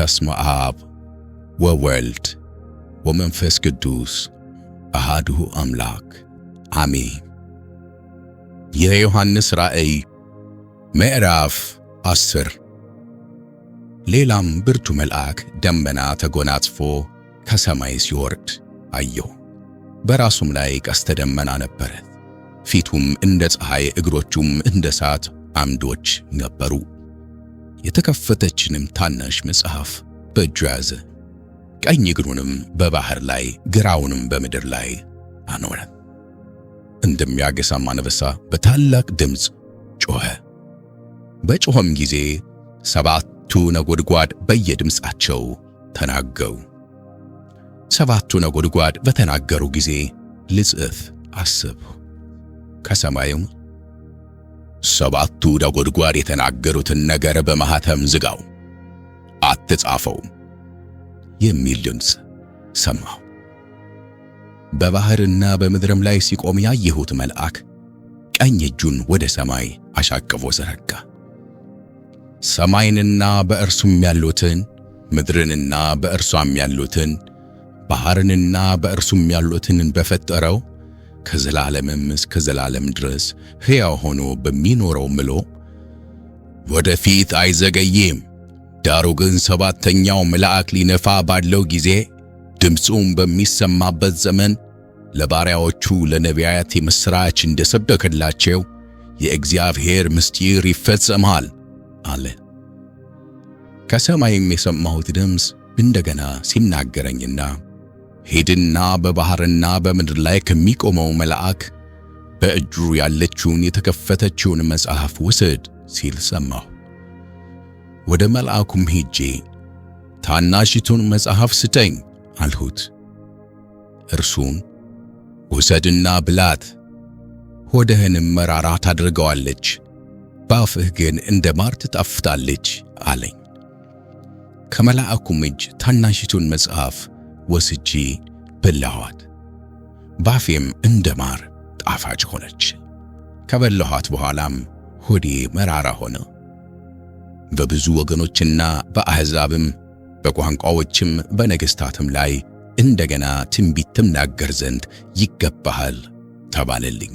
በስመ አብ ወወልድ ወመንፈስ ቅዱስ አሐዱ አምላክ አሜን። የዮሐንስ ራእይ ምዕራፍ 10። ሌላም ብርቱ መልአክ ደመና ተጎናጽፎ ከሰማይ ሲወርድ አየሁ። በራሱም ላይ ቀስተ ደመና ነበረ። ፊቱም እንደ ፀሐይ፣ እግሮቹም እንደ እሳት አምዶች ነበሩ። የተከፈተችንም ታናሽ መጽሐፍ በእጁ ያዘ። ቀኝ እግሩንም በባህር ላይ ግራውንም በምድር ላይ አኖረ። እንደሚያገሳም አንበሳ በታላቅ ድምፅ ጮኸ። በጮኸም ጊዜ 7ቱ ነጎድጓድ በየድምፃቸው ተናገሩ። 7ቱ ነጎድጓድ በተናገሩ ጊዜ ልጽፍ አስብሁ። ከሰማዩም 7ቱ ነጎድጓድ የተናገሩትን ነገር በማኅተም ዝጋው፣ አትጻፈው የሚል ድምፅ ሰማሁ። በባሕርና በምድርም ላይ ሲቆም ያየሁት መልአክ ቀኝ እጁን ወደ ሰማይ አሻቅቦ ዘረጋ። ሰማይንና በእርሱም ያሉትን፣ ምድርንና በእርሷም ያሉትን፣ ባሕርንና በእርሱም ያሉትን በፈጠረው ከዘላለምም እስከ ዘላለም ድረስ ሕያው ሆኖ በሚኖረው ምሎ ወደፊት አይዘገይም። ዳሩ ግን 7ተኛው መልአክ ሊነፋ ባለው ጊዜ ድምፁም በሚሰማበት ዘመን ለባሪያዎቹ ለነቢያት የምሥራች እንደሰበከላቸው የእግዚአብሔር ምስጢር ይፈጸማል አለ። ከሰማይም የሰማሁት ድምፅ እንደገና ሲናገረኝና ሂድና በባሕርና በምድር ላይ ከሚቆመው መልአክ በእጁ ያለችውን የተከፈተችውን መጽሐፍ ውሰድ ሲል ሰማሁ። ወደ መልአኩም ሄጄ ታናሺቱን መጽሐፍ ስጠኝ አልሁት። እርሱም ውሰድና ብላት፣ ሆድህንም መራራ ታደርገዋለች፣ በአፍህ ግን እንደ ማር ትጣፍጣለች አለኝ። ከመልአኩም እጅ ታናሺቱን መጽሐፍ ወስጄ በላኋት፣ ባፌም እንደ ማር ጣፋጭ ሆነች። ከበላኋት በኋላም ሆዴ መራራ ሆነ። በብዙ ወገኖችና በአሕዛብም በቋንቋዎችም በነገሥታትም ላይ እንደገና ትንቢት ትናገር ዘንድ ይገባሃል ተባለልኝ።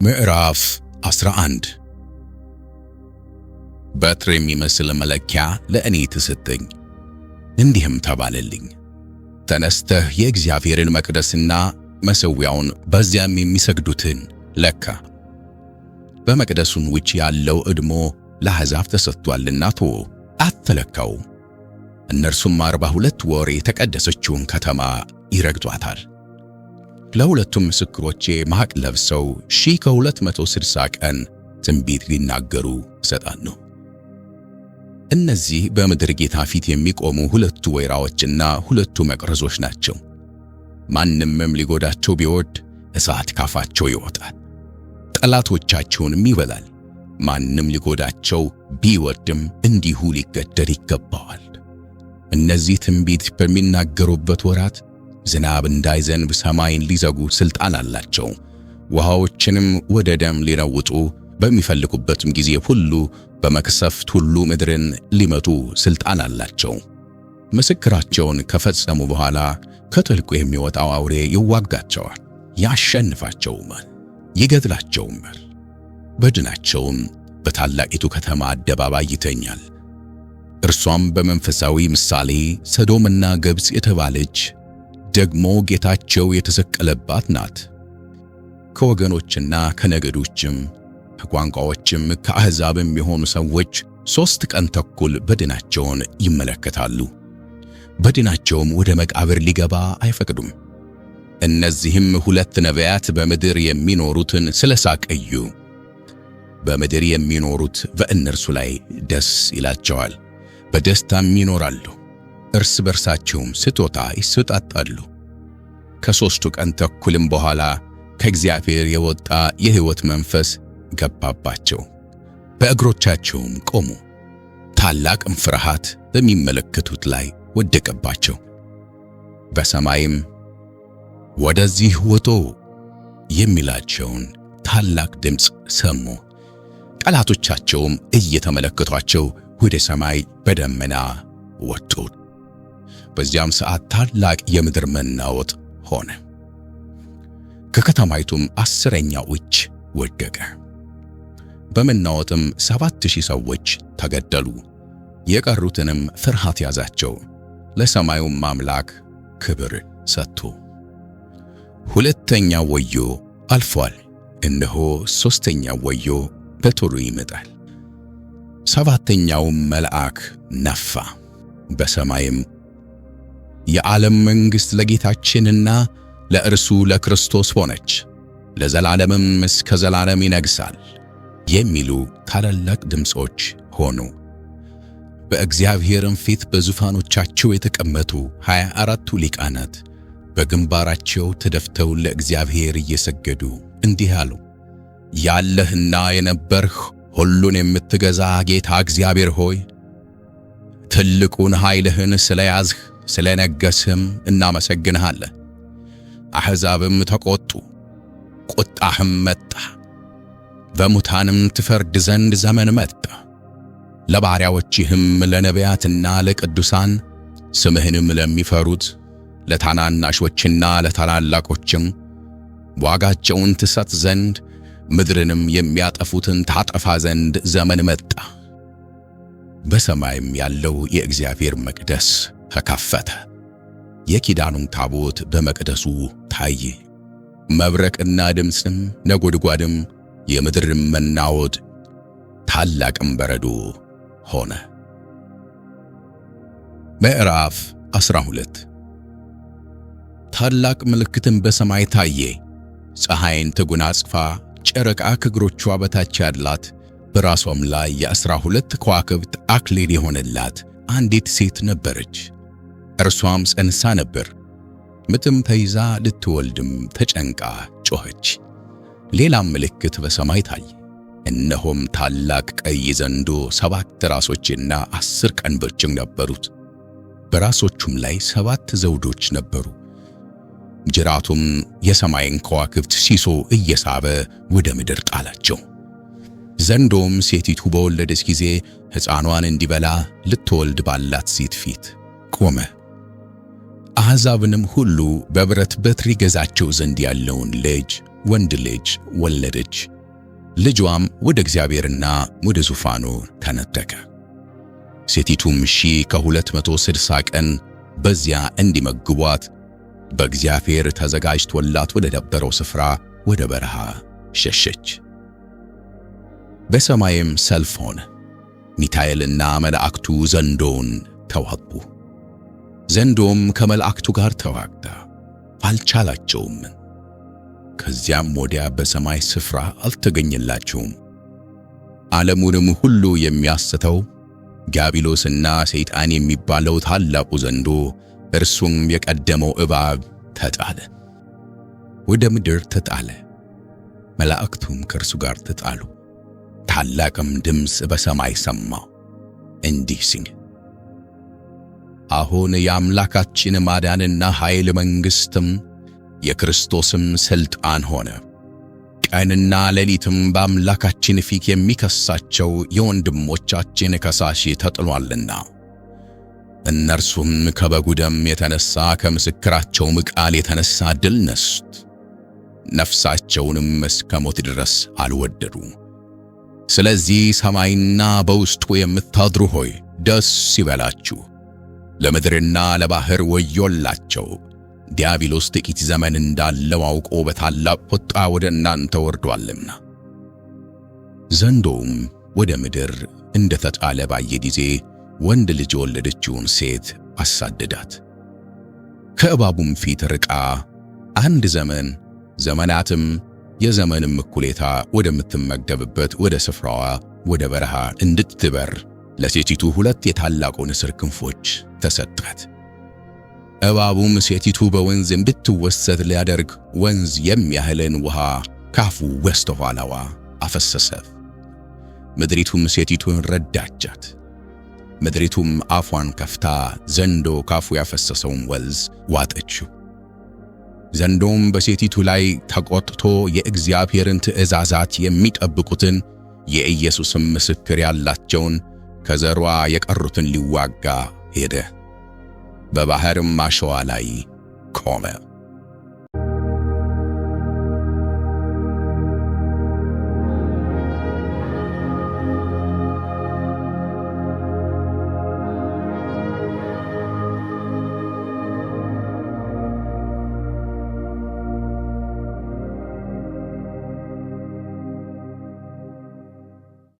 ምዕራፍ 11። በትር የሚመስል መለኪያ ለእኔ ተሰጠኝ። እንዲህም ተባለልኝ፣ ተነስተህ የእግዚአብሔርን መቅደስና መሠዊያውን በዚያም የሚሰግዱትን ለካ። በመቅደሱን ውጭ ያለው ዕድሞ ለአሕዛብ ተሰጥቶአልና ተወው፣ አትለካው። እነርሱም 42 ወር የተቀደሰችውን ከተማ ይረግጧታል። ለሁለቱም ምስክሮቼ ማቅ ለብሰው 1260 ቀን ትንቢት ሊናገሩ እሰጣለሁ። እነዚህ በምድር ጌታ ፊት የሚቆሙ 2 ወይራዎችና 2 መቅረዞች ናቸው። ማንምም ሊጎዳቸው ቢወድ እሳት ካፋቸው ይወጣል፣ ጠላቶቻቸውንም ይበላል። ማንም ሊጎዳቸው ቢወድም እንዲሁ ሊገደል ይገባዋል። እነዚህ ትንቢት በሚናገሩበት ወራት ዝናብ እንዳይዘንብ ሰማይን ሊዘጉ ሥልጣን አላቸው። ውሃዎችንም ወደ ደም ሊለውጡ በሚፈልጉበትም ጊዜ ሁሉ በመቅሰፍት ሁሉ ምድርን ሊመቱ ሥልጣን አላቸው። ምስክራቸውን ከፈጸሙ በኋላ ከጥልቁ የሚወጣው አውሬ ይዋጋቸዋል፣ ያሸንፋቸውማል፣ ይገድላቸውማል። በድናቸውም በታላቂቱ ከተማ አደባባይ ይተኛል። እርሷም በመንፈሳዊ ምሳሌ ሰዶምና ግብጽ የተባለች ደግሞ ጌታቸው የተሰቀለባት ናት። ከወገኖችና ከነገዶችም ከቋንቋዎችም ከአሕዛብም የሆኑ ሰዎች 3 ቀን ተኩል በድናቸውን ይመለከታሉ። በድናቸውም ወደ መቃብር ሊገባ አይፈቅዱም። እነዚህም 2 ነቢያት በምድር የሚኖሩትን ስለሳቀዩ በምድር የሚኖሩት በእነርሱ ላይ ደስ ይላቸዋል፣ በደስታም ይኖራሉ። እርስ በርሳቸውም ስጦታ ይሰጣጣሉ። ከ3 ቀን ተኩልም በኋላ ከእግዚአብሔር የወጣ የሕይወት መንፈስ ገባባቸው፣ በእግሮቻቸውም ቆሙ። ታላቅም ፍርሃት በሚመለከቱት ላይ ወደቀባቸው። በሰማይም ወደዚህ ውጡ የሚላቸውን ታላቅ ድምፅ ሰሙ። ጠላቶቻቸውም እየተመለከቷቸው ወደ ሰማይ በደመና ወጡ። በዚያም ሰዓት ታላቅ የምድር መናወጥ ሆነ። ከከተማይቱም 10ኛው እጅ ወደቀ። በመናወጥም 7000 ሰዎች ተገደሉ። የቀሩትንም ፍርሃት ያዛቸው፣ ለሰማዩም አምላክ ክብር ሰጡ። ሁለተኛው ወዮ አልፏል፣ እነሆ ሦስተኛው ወዮ በቶሎ ይመጣል። 7ኛውም መልአክ ነፋ፣ በሰማይም የዓለም መንግሥት ለጌታችንና ለእርሱ ለክርስቶስ ሆነች፣ ለዘላለምም እስከ ዘላለም ይነግሣል የሚሉ ታላላቅ ድምፆች ሆኑ። በእግዚአብሔርም ፊት በዙፋኖቻቸው የተቀመጡ 24ቱ ሊቃናት በግንባራቸው ተደፍተው ለእግዚአብሔር እየሰገዱ እንዲህ አሉ። ያለህና የነበርህ ሁሉን የምትገዛ ጌታ እግዚአብሔር ሆይ፣ ትልቁን ኃይልህን ስለያዝህ ስለነገሥህም እናመሰግንሃለን። አሕዛብም ተቈጡ፣ ቁጣህም መጣ። በሙታንም ትፈርድ ዘንድ ዘመን መጣ። ለባሪያዎችህም ለነቢያትና ለቅዱሳን ስምህንም ለሚፈሩት ለታናናሾችና ለታላላቆችም ዋጋቸውን ትሰጥ ዘንድ ምድርንም የሚያጠፉትን ታጠፋ ዘንድ ዘመን መጣ። በሰማይም ያለው የእግዚአብሔር መቅደስ ተከፈተ። የኪዳኑም ታቦት በመቅደሱ ታየ። መብረቅና ድምፅም ነጎድጓድም የምድርም መናወጥ ታላቅም በረዶ ሆነ። ምዕራፍ 12 ታላቅ ምልክትም በሰማይ ታየ። ፀሐይን ተጎናጽፋ ጨረቃ ከእግሮቿ በታች ያላት በራሷም ላይ የ12 ከዋክብት አክሊል የሆነላት አንዲት ሴት ነበረች። እርሷም ጸንሳ ነበር፣ ምጥም ተይዛ ልትወልድም ተጨንቃ ጮኸች። ሌላም ምልክት በሰማይ ታየ። እነሆም ታላቅ ቀይ ዘንዶ 7 ራሶችና 10 ቀንዶችም ነበሩት። በራሶቹም ላይ 7 ዘውዶች ነበሩ። ጅራቱም የሰማይን ከዋክብት ሲሶ እየሳበ ወደ ምድር ጣላቸው። ዘንዶም ሴቲቱ በወለደች ጊዜ ሕፃኗን እንዲበላ ልትወልድ ባላት ሴት ፊት ቆመ። አሕዛብንም ሁሉ በብረት በትር ይገዛቸው ዘንድ ያለውን ወንድ ልጅ ወለደች። ልጇም ወደ እግዚአብሔርና ወደ ዙፋኑ ተነጠቀ። ሴቲቱም 1260 ቀን በዚያ እንዲመግቧት በእግዚአብሔር ተዘጋጅቶላት ወደ ነበረው ስፍራ ወደ በረሃ ሸሸች። በሰማይም ሰልፍ ሆነ። ሚካኤልና መላእክቱ ዘንዶውን ተዋጉ። ዘንዶም ከመላእክቱ ጋር ተዋጋ፣ አልቻላቸውም። ከዚያም ወዲያ በሰማይ ስፍራ አልተገኘላቸውም። ዓለሙንም ሁሉ የሚያስተው ዲያብሎስና ሰይጣን የሚባለው ታላቁ ዘንዶ እርሱም የቀደመው እባብ ተጣለ፣ ወደ ምድር ተጣለ። መላእክቱም ከእርሱ ጋር ተጣሉ። ታላቅም ድምፅ በሰማይ ሰማሁ እንዲህ ሲል፣ አሁን የአምላካችን ማዳንና ኃይል መንግሥትም የክርስቶስም ሥልጣን ሆነ። ቀንና ሌሊትም በአምላካችን ፊት የሚከሳቸው የወንድሞቻችን ከሳሽ ተጥሏልና፣ እነርሱም ከበጉ ደም የተነሣ ከምስክራቸውም ቃል የተነሣ ድል ነሱት፣ ነፍሳቸውንም እስከ ሞት ድረስ አልወደዱ። ስለዚህ ሰማይና በውስጡ የምታድሩ ሆይ ደስ ይበላችሁ፣ ለምድርና ለባሕር ወዮላቸው። ዲያብሎስ ጥቂት ዘመን እንዳለው አውቆ በታላቅ ቁጣ ወደ እናንተ ወርዶአልና። ዘንዶውም ወደ ምድር እንደ ተጣለ ባየ ጊዜ ወንድ ልጅ የወለደችውን ሴት አሳደዳት። ከእባቡም ፊት ርቃ 1 ዘመን ዘመናትም የዘመንም እኩሌታ ወደምትመገብበት ወደ ስፍራዋ ወደ በረሃ እንድትበር ለሴቲቱ 2 የታላቁ ንስር ክንፎች ተሰጣት። እባቡም ሴቲቱ በወንዝ እንድትወሰድ ሊያደርግ ወንዝ የሚያህልን ውሃ ካፉ በስተኋላዋ አፈሰሰ። ምድሪቱም ሴቲቱን ረዳቻት። ምድሪቱም አፏን ከፍታ ዘንዶ ካፉ ያፈሰሰውን ወንዝ ዋጠችው። ዘንዶም በሴቲቱ ላይ ተቆጥቶ የእግዚአብሔርን ትእዛዛት የሚጠብቁትን የኢየሱስም ምስክር ያላቸውን ከዘሯ የቀሩትን ሊዋጋ ሄደ። በባህርም አሸዋ ላይ ቆመ።